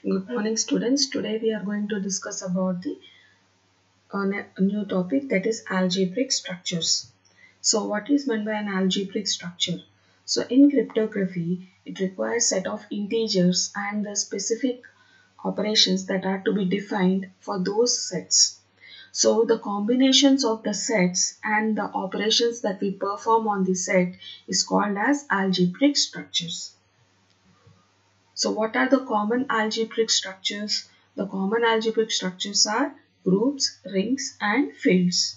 Good morning, students. Today we are going to discuss about the a new topic, that is algebraic structures. So what is meant by an algebraic structure? So in cryptography, it requires set of integers and the specific operations that are to be defined for those sets. So the combinations of the sets and the operations that we perform on the set is called as algebraic structures. So what are the common algebraic structures? The common algebraic structures are groups, rings and fields.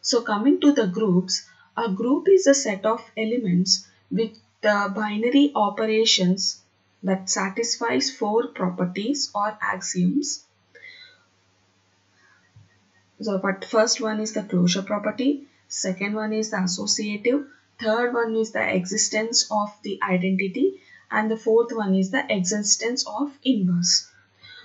So coming to the groups, a group is a set of elements with the binary operations that satisfies four properties or axioms. So but first one is the closure property, second one is the associative, third one is the existence of the identity, and the fourth one is the existence of inverse.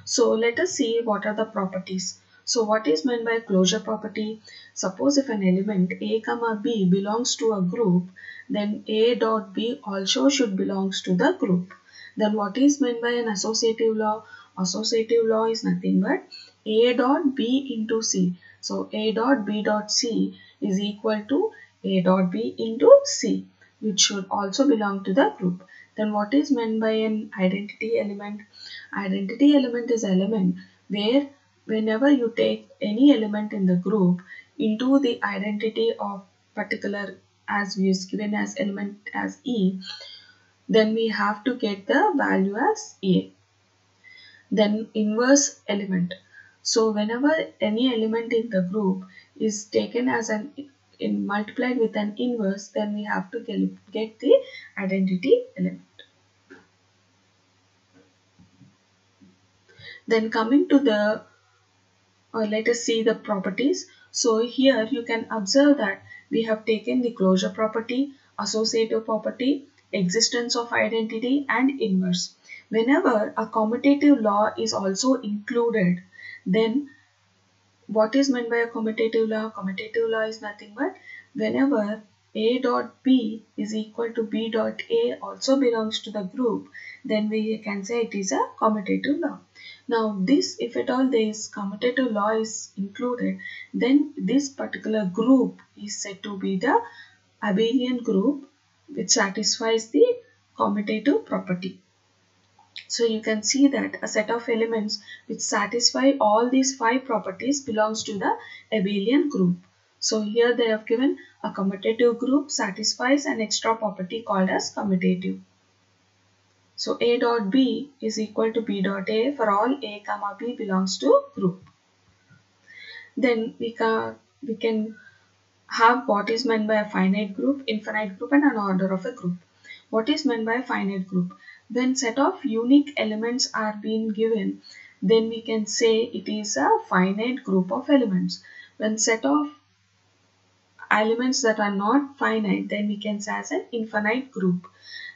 So let us see what are the properties. So what is meant by closure property? Suppose if an element a comma b belongs to a group, then a dot b also should belongs to the group. Then what is meant by an associative law? Associative law is nothing but a dot b into c. So a dot b dot c is equal to a dot b into c, which should also belong to the group. Then what is meant by an identity element? Identity element is element where whenever you take any element in the group into the identity of particular, as we is given as element as E, then we have to get the value as A. Then inverse element. So whenever any element in the group is taken as an multiplied with an inverse, then we have to get the identity element. Then coming to the let us see the properties. So here you can observe that we have taken the closure property, associative property, existence of identity and inverse. Whenever a commutative law is also included, then what is meant by a commutative law? Commutative law is nothing but whenever a dot b is equal to b dot a also belongs to the group, then we can say it is a commutative law. Now this, if at all this commutative law is included, then this particular group is said to be the abelian group which satisfies the commutative property. So you can see that a set of elements which satisfy all these five properties belongs to the abelian group. So here they have given a commutative group satisfies an extra property called as commutative. So a dot b is equal to b dot a for all a comma b belongs to group. Then we can have what is meant by a finite group, infinite group and an order of a group. What is meant by a finite group? When set of unique elements are being given, then we can say it is a finite group of elements. When set of elements that are not finite, then we can say as an infinite group.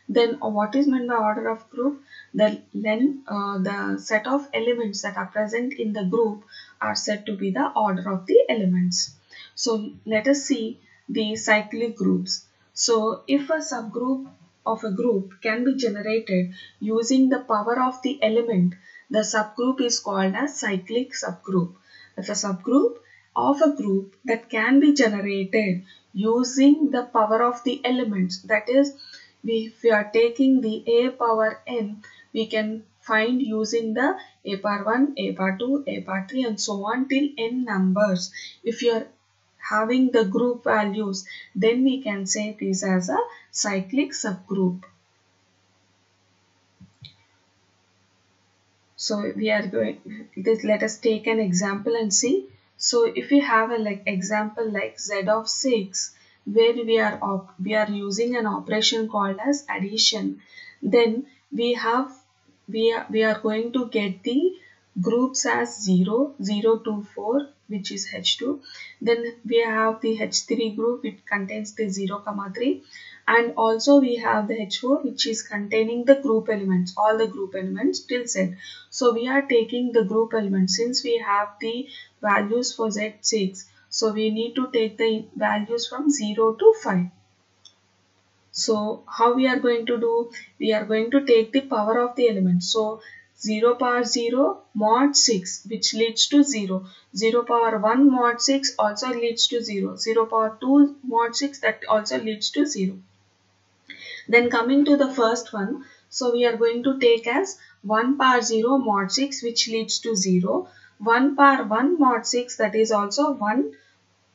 Then what is meant by order of group? The set of elements that are present in the group are said to be the order of the elements. So let us see the cyclic groups. So if a subgroup of a group can be generated using the power of the element, the subgroup is called as cyclic subgroup. If a subgroup of a group that can be generated using the power of the elements, that is, if we are taking the a power n, we can find using the a power 1, a power 2, a power 3 and so on till n numbers. If you are having the group values, then we can say this as a cyclic subgroup. So we are going this. Let us take an example and see. So if we have a example like z of 6, where we are using an operation called as addition, then we are going to get the groups as 0, 0 to 4, which is H2. Then we have the H3 group, which contains the 0, 3. And also we have the H4, which is containing the group elements, all the group elements till Z. So we are taking the group elements since we have the values for Z6. So we need to take the values from 0 to 5. So how we are going to do? We are going to take the power of the elements. So 0 power 0 mod 6 which leads to 0. 0 power 1 mod 6 also leads to 0. 0 power 2 mod 6 that also leads to 0. Then coming to the first one, so we are going to take as 1 power 0 mod 6 which leads to 0. 1 power 1 mod 6 that is also 1.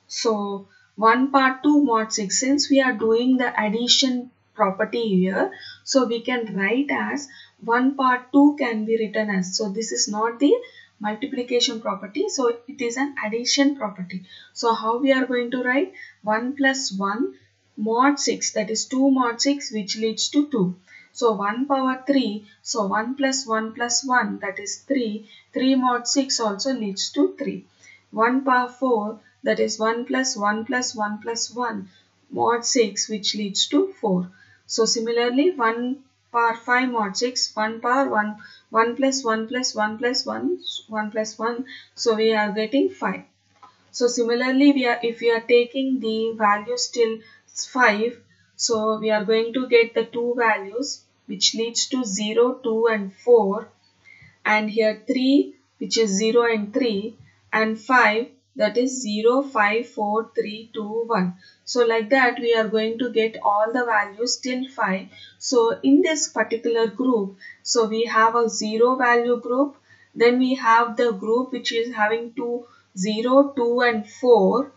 So 1 power 2 mod 6, since we are doing the addition property here, so we can write as 1 power 2 can be written as, so this is not the multiplication property, so it is an addition property. So how we are going to write 1 plus 1 mod 6, that is 2 mod 6 which leads to 2. So 1 power 3, so 1 plus 1 plus 1 that is 3. 3 mod 6 also leads to 3. 1 power 4, that is 1 plus 1 plus 1 plus 1 mod 6 which leads to 4. So similarly 1 power 5 mod 6, 1 power 1, 1 plus 1 plus 1 plus 1, 1 plus 1, so we are getting 5. So similarly if we are taking the values till 5, so we are going to get the two values which leads to 0, 2 and 4, and here 3 which is 0 and 3, and 5 that is 0, 5, 4, 3, 2, 1. So like that we are going to get all the values till 5. So in this particular group, so we have a 0 value group, then we have the group which is having 0, 2 and 4,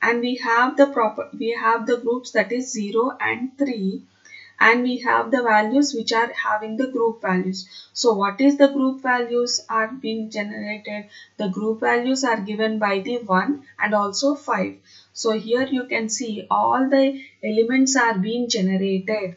and we have the groups that is 0 and 3, and we have the values which are having the group values. So what is the group values are being generated? The group values are given by the 1 and also 5. So here you can see all the elements are being generated.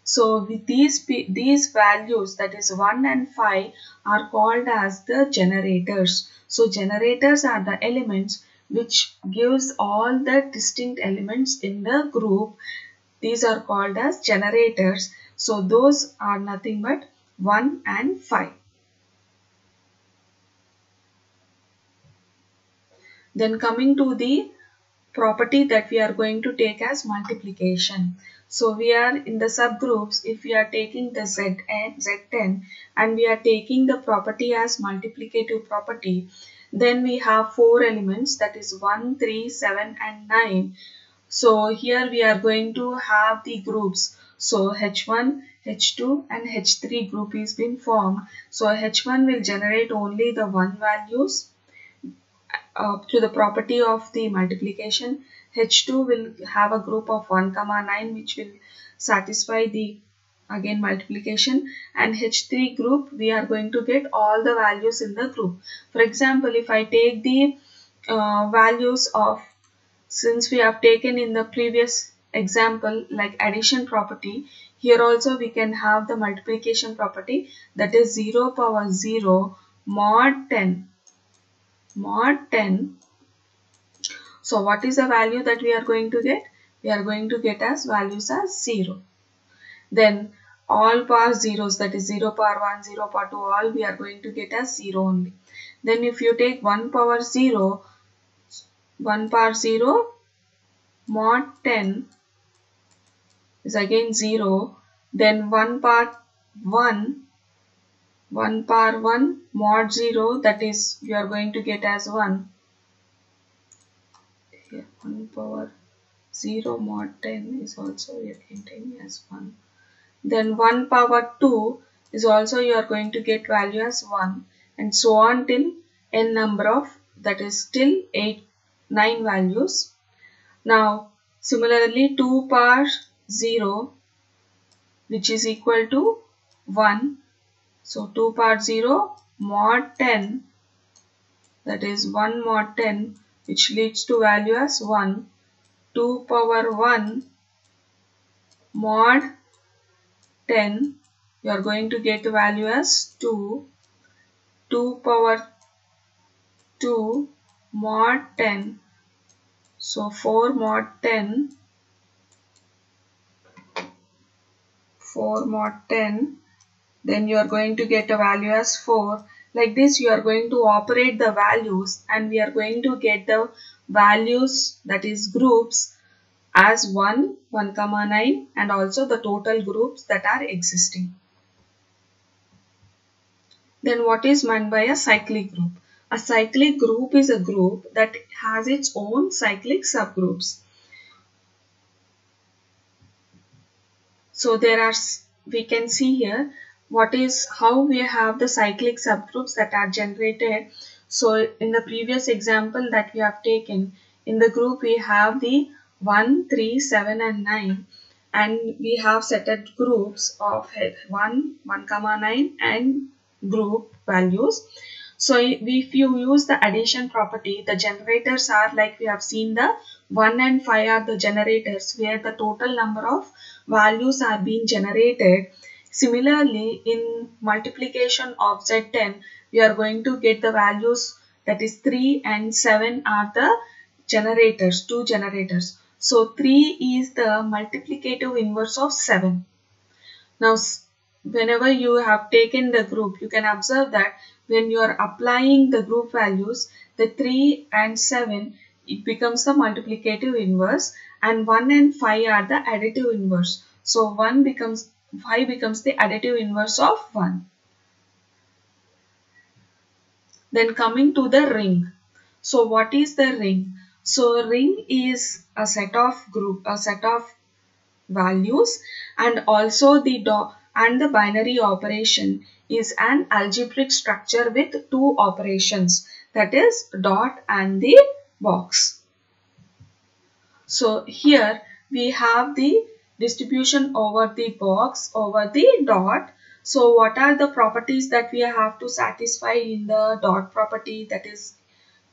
So with these values, that is 1 and 5, are called as the generators. So generators are the elements which gives all the distinct elements in the group. These are called as generators. So those are nothing but 1 and 5. Then coming to the property that we are going to take as multiplication. So we are in the subgroups, if we are taking the Z10 and we are taking the property as multiplicative property, then we have 4 elements, that is 1, 3, 7 and 9. So here we are going to have the groups. So H1, H2 and H3 group is been formed. So H1 will generate only the 1 values to the property of the multiplication. H2 will have a group of 1, 9 which will satisfy the again multiplication, and H3 group we are going to get all the values in the group. For example, if I take the values of, since we have taken in the previous example like addition property, here also we can have the multiplication property, that is 0 power 0 mod 10. Mod 10. So what is the value that we are going to get? We are going to get as values as 0. Then all power zeros, that is 0 power 1, 0 power 2, all we are going to get as 0 only. Then if you take 1 power 0, 1 power 0 mod 10 is again 0. Then 1 power 1, 1 power 1 mod 0, that is you are going to get as 1. Here 1 power 0 mod 10 is also we are getting as 1. Then 1 power 2 is also you are going to get value as 1, and so on till n number of, that is till 9 values. Now similarly 2 power 0 which is equal to 1. So 2 power 0 mod 10, that is 1 mod 10 which leads to value as 1. 2 power 1 mod 10, you are going to get the value as 2. 2 power 2 mod 10, so 4 mod 10, 4 mod 10, then you are going to get a value as 4. Like this you are going to operate the values, and we are going to get the values, that is groups, as 1, 1, 9 and also the total groups that are existing. Then what is meant by a cyclic group? A cyclic group is a group that has its own cyclic subgroups. So we can see here how we have the cyclic subgroups that are generated. So in the previous example that we have taken, in the group we have the 1, 3, 7 and 9, and we have set up groups of 1, 1, 9 and group values. So if you use the addition property, the generators are like we have seen, the 1 and 5 are the generators where the total number of values are being generated. Similarly, in multiplication of Z10, we are going to get the values, that is 3 and 7 are the generators, two generators. So 3 is the multiplicative inverse of 7. Now, whenever you have taken the group, you can observe that when you are applying the group values, the 3 and 7, it becomes the multiplicative inverse, and 1 and 5 are the additive inverse. So 5 becomes the additive inverse of 1. Then coming to the ring. So what is the ring? So ring is a set of values, and also the binary operation is an algebraic structure with two operations, that is dot and the box. So here we have the distribution over the box over the dot. So what are the properties that we have to satisfy in the dot property, that is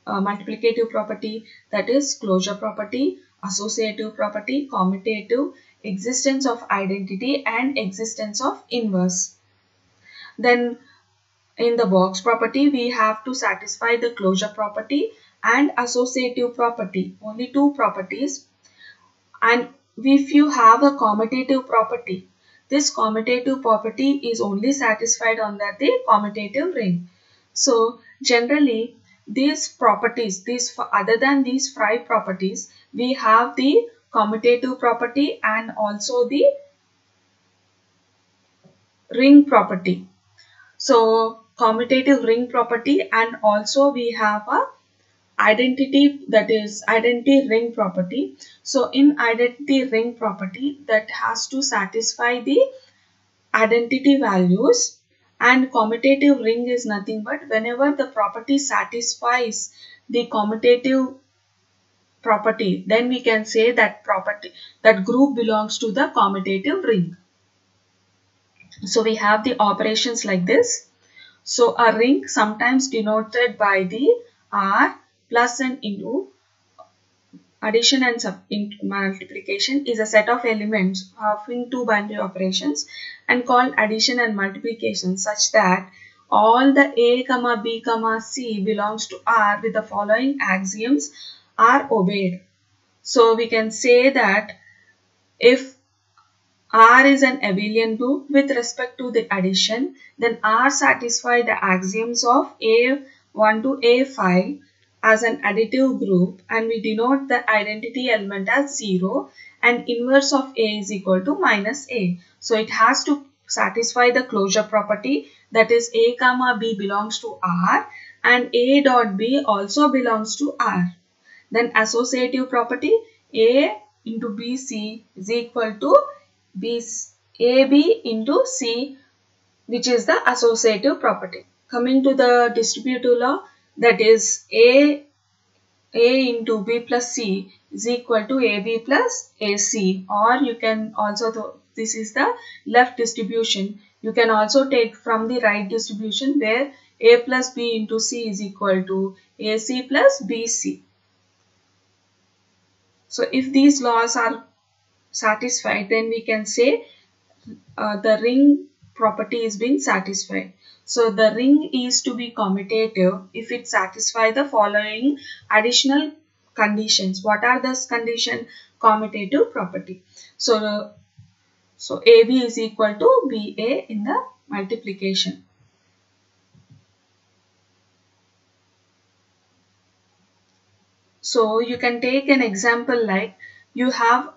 multiplicative property, that is closure property, associative property, commutative, existence of identity and existence of inverse. Then in the box property, we have to satisfy the closure property and associative property, only two properties. And if you have a commutative property, this commutative property is only satisfied under the commutative ring. So generally these properties, other than these 5 properties, we have the commutative property and also the ring property. So commutative ring property, and also we have a identity, that is identity ring property. So in identity ring property, that has to satisfy the identity values, and commutative ring is nothing but whenever the property satisfies the commutative property, then we can say that group belongs to the commutative ring. So we have the operations like this. So a ring, sometimes denoted by the R plus and into addition and multiplication, is a set of elements having two binary operations and called addition and multiplication, such that all the A, B, C belongs to R with the following axioms are obeyed. So we can say that if R is an abelian group with respect to the addition, then R satisfies the axioms of A1 to A5 as an additive group, and we denote the identity element as 0, and inverse of A is equal to minus A. So it has to satisfy the closure property, that is A, B belongs to R and A dot B also belongs to R. Then associative property, A into BC is equal to AB into C, which is the associative property. Coming to the distributive law, that is A into B plus C is equal to AB plus AC, or you can also, this is the left distribution. You can also take from the right distribution, where A plus B into C is equal to AC plus BC. So if these laws are satisfied, then we can say the ring property is being satisfied. So the ring is to be commutative if it satisfies the following additional conditions. What are those conditions? Commutative property. So AB is equal to BA in the multiplication. So you can take an example like you have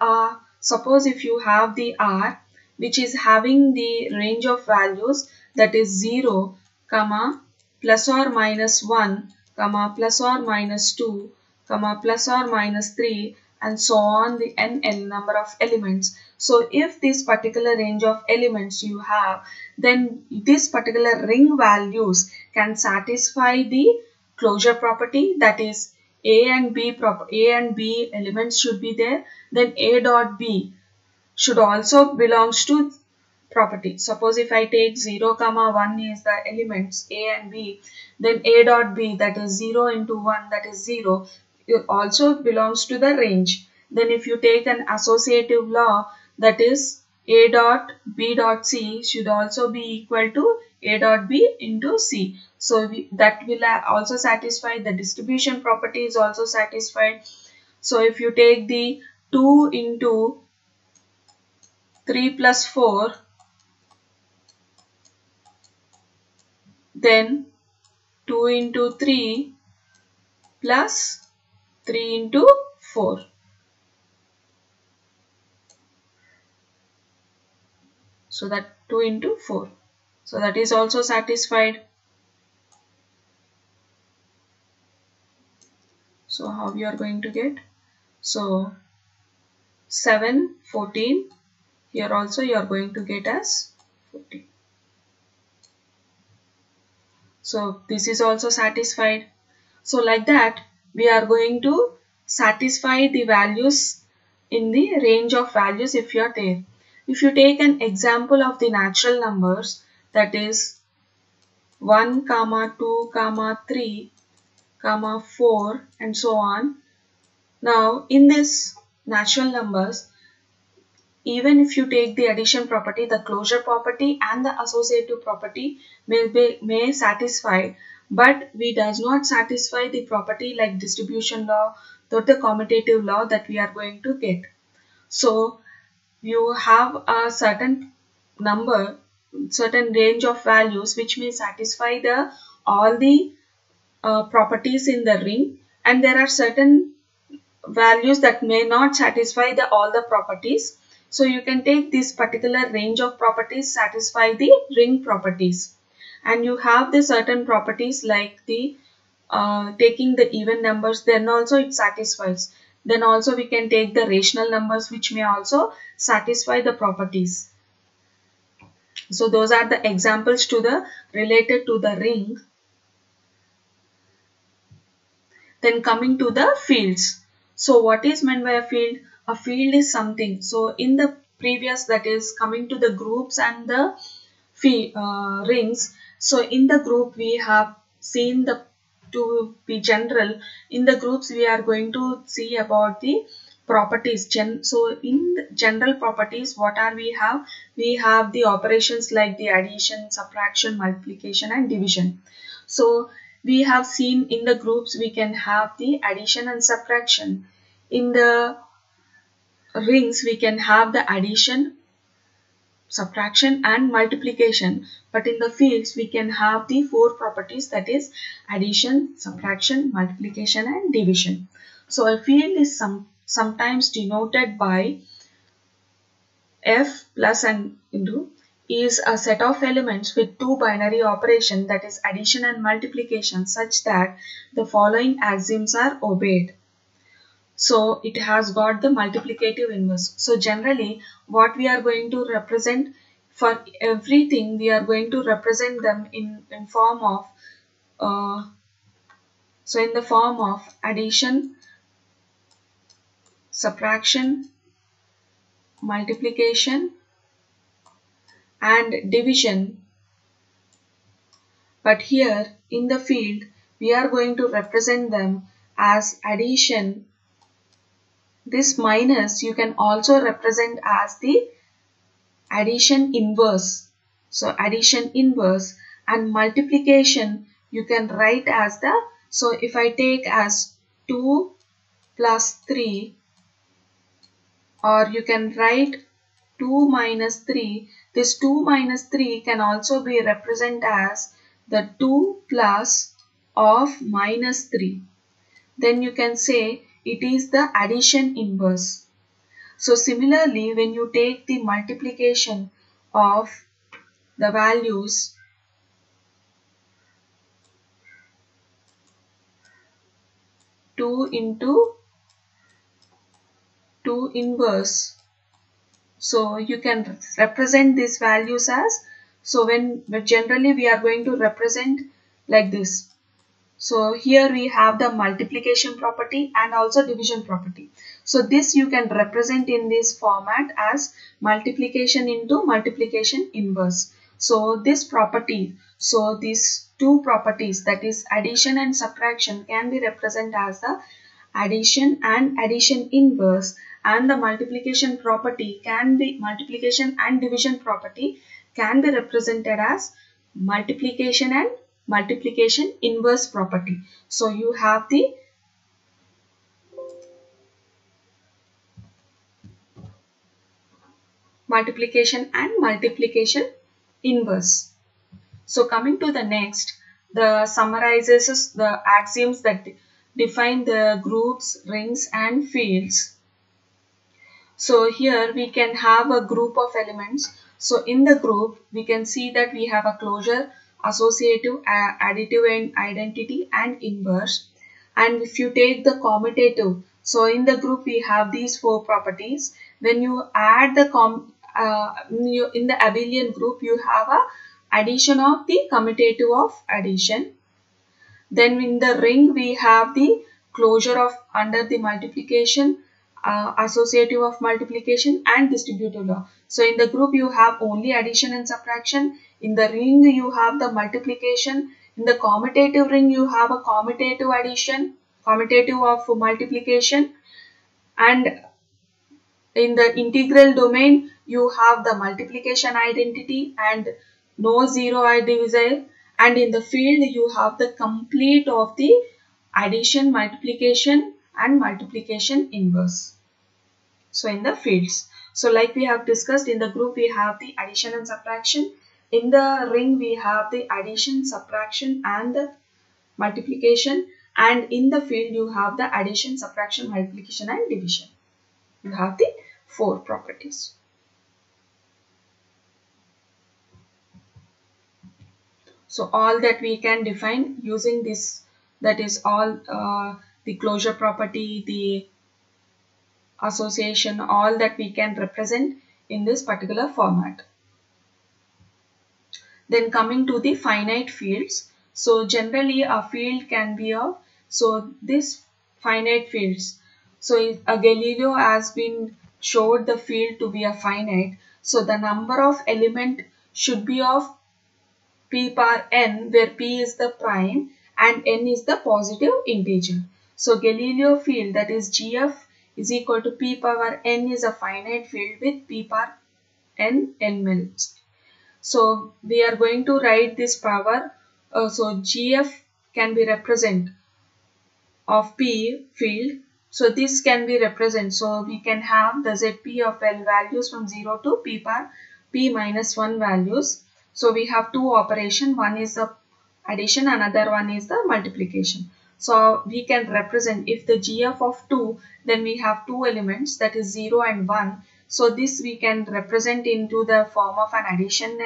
suppose if you have the R which is having the range of values, that is 0 comma, plus or minus 1, comma, plus or minus 2, comma, plus or minus 3, and so on the n number of elements. So if this particular range of elements you have, then this particular ring values can satisfy the closure property, that is A and B elements should be there. Then A dot B should also belongs to property. Suppose if I take 0 comma 1 is the elements A and B, then A dot B, that is 0 into 1, that is 0, it also belongs to the range. Then if you take an associative law, that is A dot B dot C should also be equal to A dot B into C. So that will also satisfy the distribution property is also satisfied. So if you take the 2 into 3 plus 4, then 2 into 3 plus 3 into 4. So that 2 into 4. So that is also satisfied. So how you are going to get? So 7, 14. Here also you are going to get as 14. So this is also satisfied. So like that we are going to satisfy the values in the range of values if you are there. If you take an example of the natural numbers, that is 1, 2, 3, 4 and so on. Now in this natural numbers, even if you take the addition property, the closure property and the associative property may satisfy, but we does not satisfy the property like distribution law or the commutative law that we are going to get. So you have a certain number, certain range of values which may satisfy the all the properties in the ring, and there are certain values that may not satisfy all the properties. So you can take this particular range of properties satisfy the ring properties, and you have the certain properties like the taking the even numbers, then also it satisfies. Then also we can take the rational numbers which may also satisfy the properties. So those are the examples to the related to the ring. Then coming to the fields. So what is meant by a field? A field is something. So in the previous, that is coming to the groups and the rings. So in the group we have seen the to be general. In the groups we are going to see about the properties. So in the general properties, what are we have? We have the operations like the addition, subtraction, multiplication and division. So we have seen in the groups we can have the addition and subtraction. In the rings we can have the addition, subtraction and multiplication, but in the fields we can have the four properties, that is addition, subtraction, multiplication and division. So a field is sometimes denoted by F plus and into is a set of elements with two binary operations, that is addition and multiplication, such that the following axioms are obeyed. So it has got the multiplicative inverse. So generally what we are going to represent for everything, we are going to represent them in form of in the form of addition, subtraction, multiplication and division. But here in the field we are going to represent them as addition. This minus you can also represent as the addition inverse. So addition inverse, and multiplication you can write as the, so if I take as 2 plus 3, or you can write 2 minus 3. This 2 minus 3 can also be represented as the 2 plus of minus 3. Then you can say it is the addition inverse. So similarly, when you take the multiplication of the values 2 into 2 inverse. So you can represent these values as, so when generally we are going to represent like this. So here we have the multiplication property and also division property. So this you can represent in this format as multiplication into multiplication inverse. So this property, so these two properties, that is addition and subtraction, can be represented as the addition and addition inverse, and the multiplication property can be, multiplication and division property can be represented as multiplication and multiplication inverse property. So you have the multiplication and multiplication inverse. So coming to the next, the summarizes the axioms that define the groups, rings and fields. So here we can have a group of elements. So in the group we can see that we have a closure, associative, additive and identity and inverse. And if you take the commutative, so in the group we have these four properties. When you add the in the abelian group you have a addition of the commutative of addition. Then in the ring we have the closure of under the multiplication, associative of multiplication and distributive law. So in the group you have only addition and subtraction. In the ring you have the multiplication. In the commutative ring you have a commutative addition, commutative of multiplication. And in the integral domain you have the multiplication identity and no zero divisor. And in the field you have the complete of the addition, multiplication and multiplication inverse. So in the fields, so like we have discussed, in the group we have the addition and subtraction. In the ring we have the addition, subtraction and the multiplication. And in the field you have the addition, subtraction, multiplication and division. You have the four properties. So all that we can define using this, that is all the closure property, the association, all that we can represent in this particular format. Then coming to the finite fields. So generally a field can be of, so this finite fields. So a Galileo has been showed the field to be a finite. So the number of element should be of p power n, where p is the prime and n is the positive integer. So Galileo field, that is GF, is equal to p power n, is a finite field with p power n elements. So we are going to write this power. So GF can be represented of p field. So this can be represented. So we can have the ZP of L values from 0 to p power p minus 1 values. So we have two operations. One is the addition, another one is the multiplication. So we can represent, if the GF of 2, then we have two elements, that is 0 and 1. So this we can represent into the form of an addition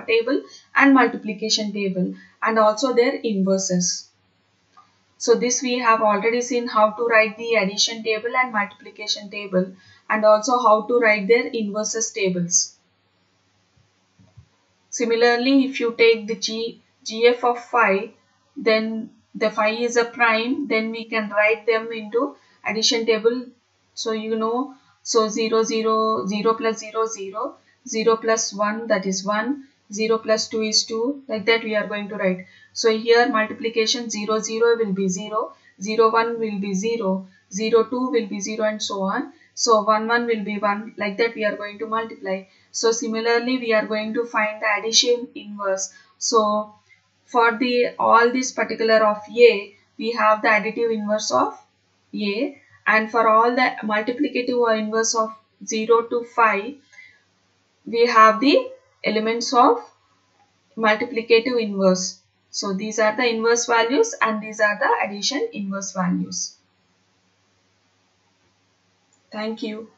table and multiplication table, and also their inverses. So this we have already seen how to write the addition table and multiplication table, and also how to write their inverses tables. Similarly, if you take the GF of 5, then the 5 is a prime, then we can write them into addition table. So you know, so 0, 0, 0 plus 0, 0, 0 plus 1, that is 1, 0 plus 2 is 2, like that we are going to write. So here multiplication 0, 0 will be 0, 0, 1 will be 0, 0, 2 will be 0 and so on. So 1, 1 will be 1, like that we are going to multiply. So similarly we are going to find the addition inverse. So for the all this particular of A, we have the additive inverse of A, and for all the multiplicative or inverse of 0 to 5, we have the elements of multiplicative inverse. So these are the inverse values and these are the addition inverse values. Thank you.